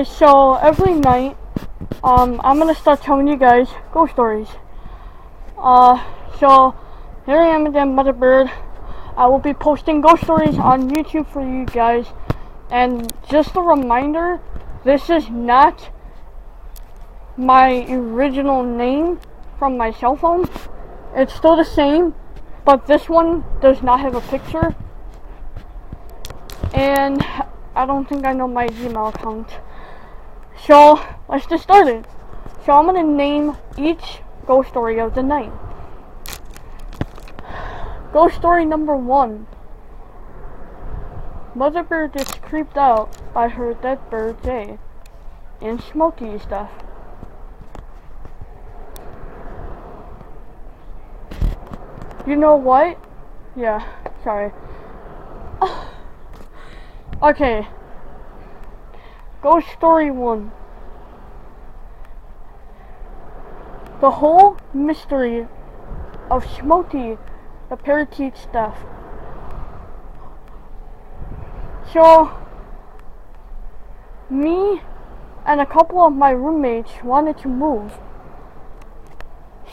guys, so every night, I'm gonna start telling you guys ghost stories. So here I am again, Mother Bird. I will be posting ghost stories on YouTube for you guys. And just a reminder, this is not my original name from my cell phone. It's still the same, but this one does not have a picture. And I don't think I know my Gmail account. So let's get started. So I'm gonna name each ghost story of the night. Ghost story number 1. Mother Bird gets creeped out by her dead bird Jay and smoky stuff. You know what? Yeah, sorry. Okay. Ghost story 1. The whole mystery of Smokey the parakeet stuff. So, me and a couple of my roommates wanted to move.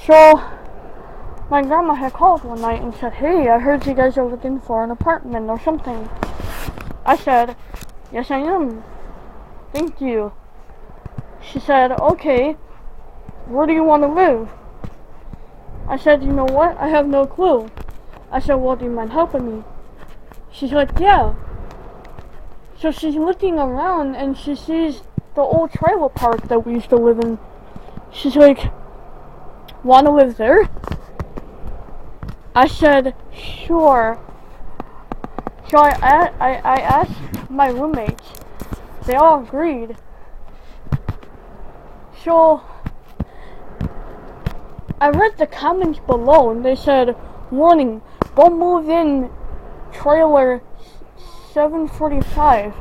So, my grandma had called one night and said, "Hey, I heard you guys are looking for an apartment or something." I said, "Yes, I am. Thank you." She said, "Okay, where do you want to live?" I said, "You know what? I have no clue." I said, "Well, do you mind helping me?" She's like, "Yeah." So she's looking around and she sees the old trailer park that we used to live in. She's like, "Want to live there?" I said, "Sure." So I asked my roommates. They all agreed. So I read the comments below and they said, "Warning, don't move in trailer 745.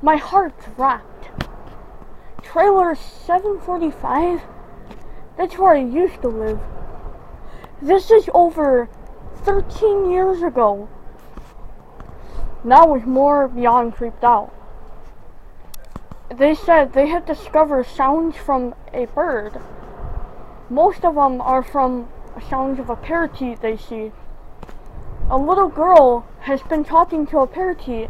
My heart dropped. Trailer 745? That's where I used to live. This is over 13 years ago. Now I was more beyond creeped out. They said they had discovered sounds from a bird. Most of them are from sounds of a parakeet they see. A little girl has been talking to a parakeet,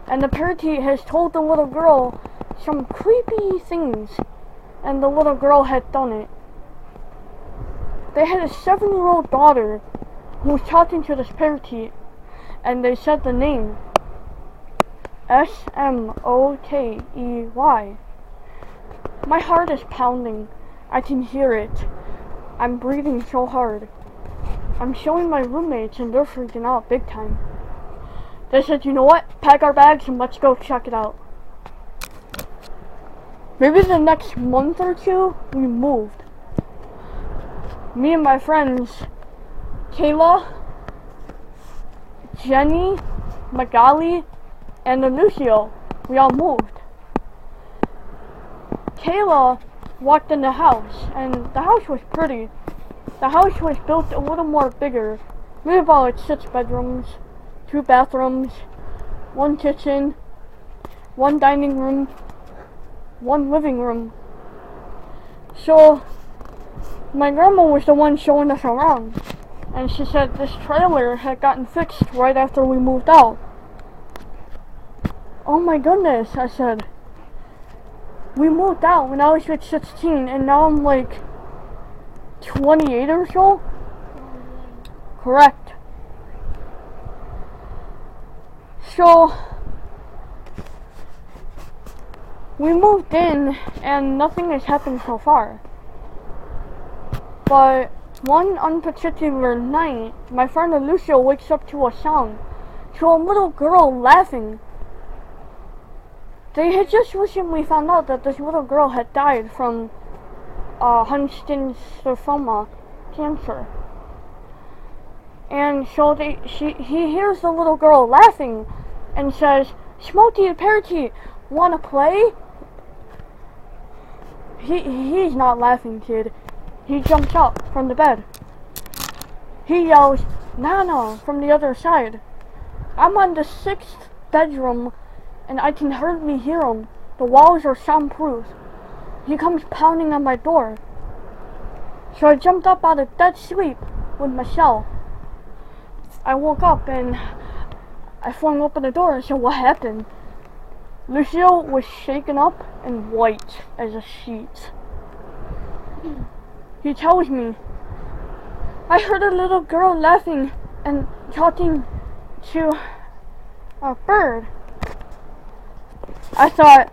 and the parakeet has told the little girl some creepy things, and the little girl had done it. They had a 7-year-old daughter who was talking to this parakeet, and they said the name Smokey. My heart is pounding. I can hear it. I'm breathing so hard. I'm showing my roommates and they're freaking out big time. They said, "You know what? Pack our bags and let's go check it out." Maybe the next month or two, we moved. Me and my friends, Kayla, Jenny, Magali, and Lucio, we all moved. Kayla walked in the house, and the house was pretty. The house was built a little more bigger. We had about 6 bedrooms, 2 bathrooms, 1 kitchen, 1 dining room, 1 living room. So, my grandma was the one showing us around, and she said this trailer had gotten fixed right after we moved out. "Oh my goodness," I said. "We moved out when I was like 16, and now I'm like 28 or so?" Correct. So, we moved in, and nothing has happened so far. But one unparticular night, my friend Lucio wakes up to a sound, to a little girl laughing. They had just recently found out that this little girl had died from Hodgkin's lymphoma cancer. And so he hears the little girl laughing and says, "Smokey the parakeet, wanna play?" He's not laughing, kid. He jumps up from the bed. He yells, "Nana," from the other side. I'm on the 6th bedroom and I can hardly hear him. The walls are soundproof. He comes pounding on my door. So I jumped up out of dead sleep with Michelle. I woke up and I flung open the door and said, "What happened?" Lucio was shaken up and white as a sheet. He tells me, "I heard a little girl laughing and talking to a bird." I thought,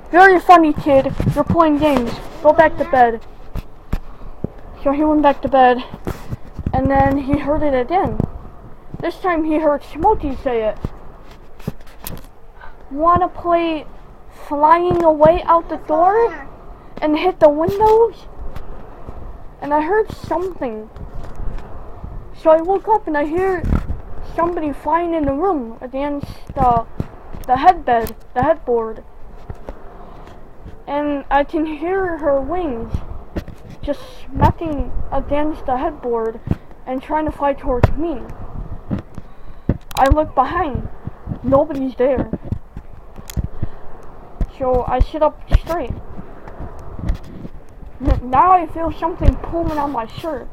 "Very funny, kid. You're playing games. Go back to bed." So he went back to bed, and then he heard it again. This time he heard Smokey say it. "Wanna play flying away out the door and hit the windows?" And I heard something. So I woke up and I hear somebody flying in the room against the headboard. And I can hear her wings just smacking against the headboard and trying to fly towards me. I look behind. Nobody's there. So I sit up straight. Now I feel something pulling on my shirt,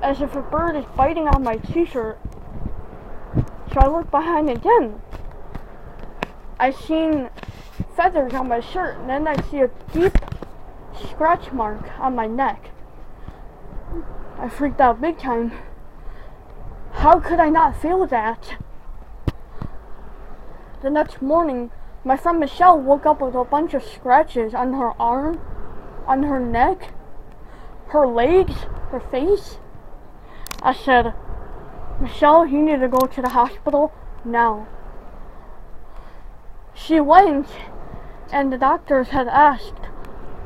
as if a bird is biting on my t-shirt. So I look behind again. I seen feathers on my shirt, and then I see a deep scratch mark on my neck. I freaked out big time. How could I not feel that? The next morning, my friend Michelle woke up with a bunch of scratches on her arm, on her neck, her legs, her face. I said, "Michelle, you need to go to the hospital now." She went, and the doctors had asked,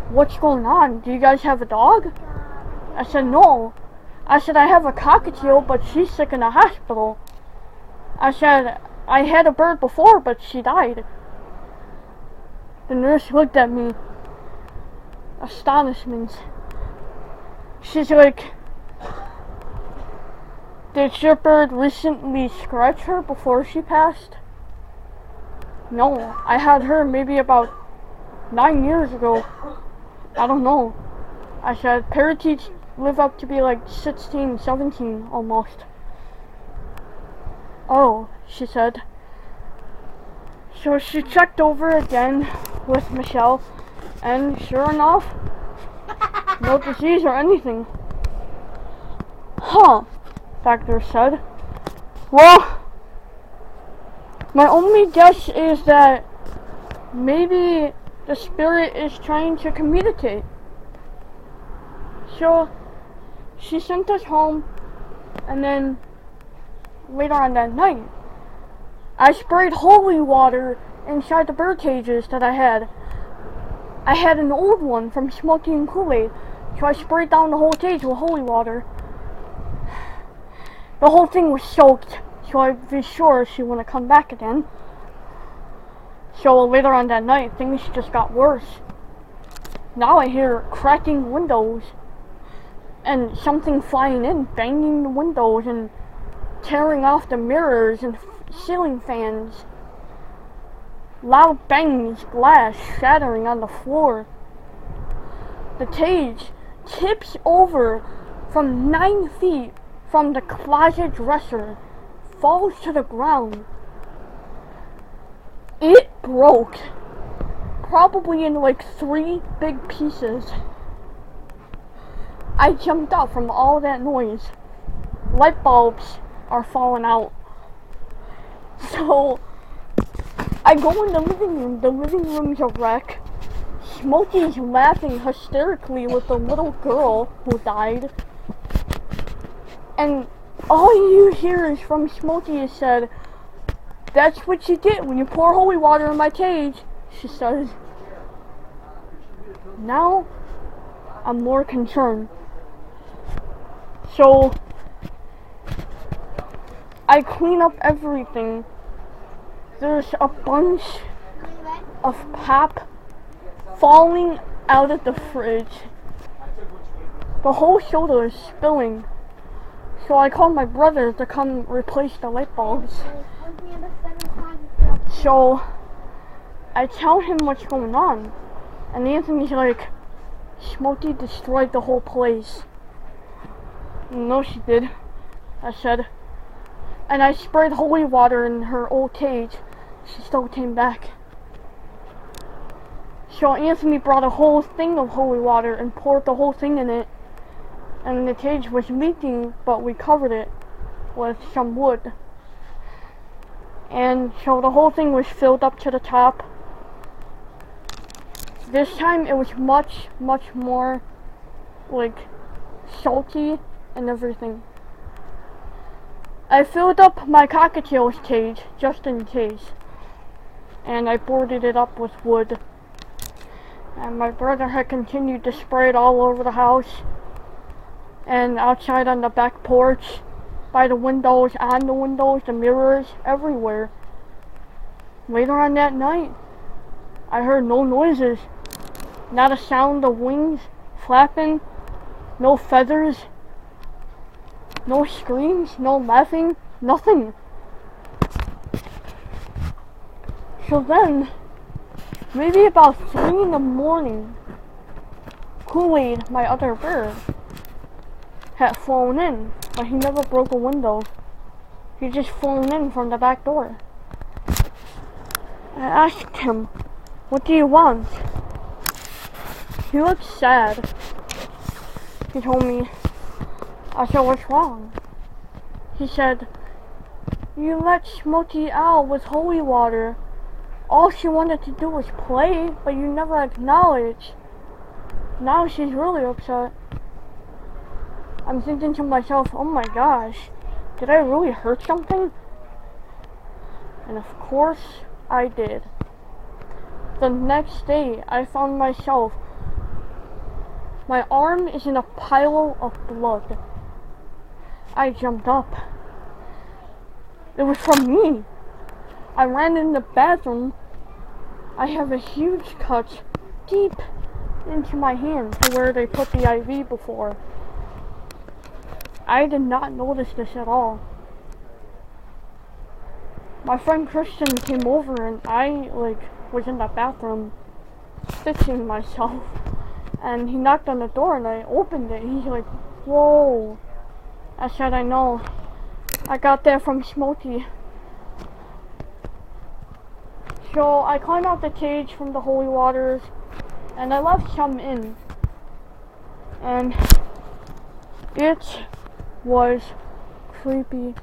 "What's going on? Do you guys have a dog?" I said, "No." I said, "I have a cockatiel, but she's sick in the hospital." I said, "I had a bird before, but she died." The nurse looked at me, astonishment. She's like, "Did your bird recently scratch her before she passed?" "No, I had her maybe about 9 years ago. I don't know." I said, "Parakeets live up to be like 16, 17 almost." "Oh," she said. So she checked over again with Michelle, and sure enough, no disease or anything. "Huh," doctor said. "Well, my only guess is that maybe the spirit is trying to communicate." So she sent us home, and then later on that night, I sprayed holy water inside the bird cages that I had. I had an old one from Smokey and Kool-Aid, so I sprayed down the whole cage with holy water. The whole thing was soaked, so I'd be sure she wouldn't come back again. So later on that night, things just got worse. Now I hear cracking windows, and something flying in, banging the windows and tearing off the mirrors and ceiling fans. Loud bangs, glass shattering on the floor. The cage tips over from 9 feet from the closet dresser, falls to the ground. It broke, probably in like 3 big pieces. I jumped up from all that noise. Light bulbs are falling out. So I go in the living room. The living room's a wreck. Smokey's laughing hysterically with the little girl who died. And all you hear is from Smokey is said, "That's what you get when you pour holy water in my cage," she says. Now I'm more concerned. So I clean up everything. There's a bunch of pop falling out of the fridge. The whole soda is spilling. So I called my brother to come replace the light bulbs. So I tell him what's going on, and Anthony's like, Smokey destroyed the whole place. No, she did, I said. And I sprayed holy water in her old cage. She still came back. So Anthony brought a whole thing of holy water and poured the whole thing in it. And the cage was leaking, but we covered it with some wood. And so the whole thing was filled up to the top. This time it was much, much more, like, salty and everything. I filled up my cockatiel's cage, just in case. And I boarded it up with wood. And my brother had continued to spray it all over the house. And outside on the back porch, by the windows, on the windows, the mirrors, everywhere. Later on that night, I heard no noises. Not a sound of wings flapping, no feathers, no screams, no laughing, nothing. So then, maybe about 3 in the morning, Kool-Aid, my other bird, had flown in, but he never broke a window. He just flown in from the back door. I asked him, "What do you want?" He looked sad. He told me. I said, "What's wrong?" He said, "You let Smokey out with holy water. All she wanted to do was play, but you never acknowledged. Now she's really upset." I'm thinking to myself, oh my gosh, did I really hurt something? And of course I did. The next day I found myself, my arm is in a pile of blood. I jumped up. It was from me. I ran in the bathroom. I have a huge cut deep into my hand to where they put the IV before. I did not notice this at all. My friend Christian came over and I was in the bathroom stitching myself, and he knocked on the door and I opened it. He's like, "Whoa." I said, "I know. I got that from Smokey." So I climbed out the cage from the holy waters and I left some in. And it was creepy